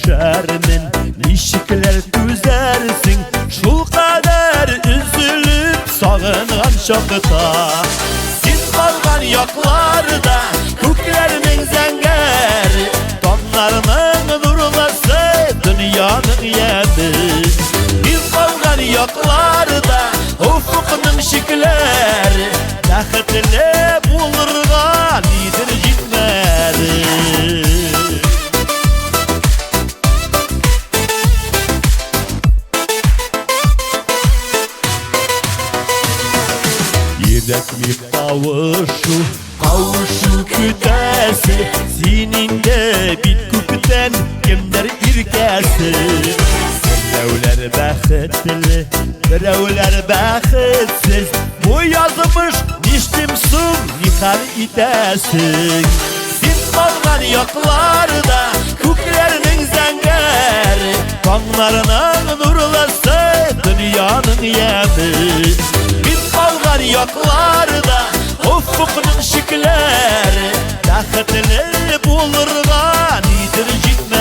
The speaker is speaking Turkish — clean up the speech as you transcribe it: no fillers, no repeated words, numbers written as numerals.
düşermin, nişikler tüzersin, şul kadar üzülüp sağınan şakıta. Siz kalgan yoklarda köklerinin zenger, tonlarının durması dünyanın yemi. Biz kalgan yoklarda ufukun şikler, tahtile bulurgan idir cinleri. Yürek mi kavuşu kütesi, zininde bit kükten kimler irkesi. Birevler bəxtli, birevler bəxitsiz, bu yazmış niştimsin yıkar itesin. Siz kalgan yoklarda köklerinin zenger, kanlarının nurlası dünyanın yemi. Biz kalgan yoklarda ufukun şikler, tahtili bulurgan idir cinler.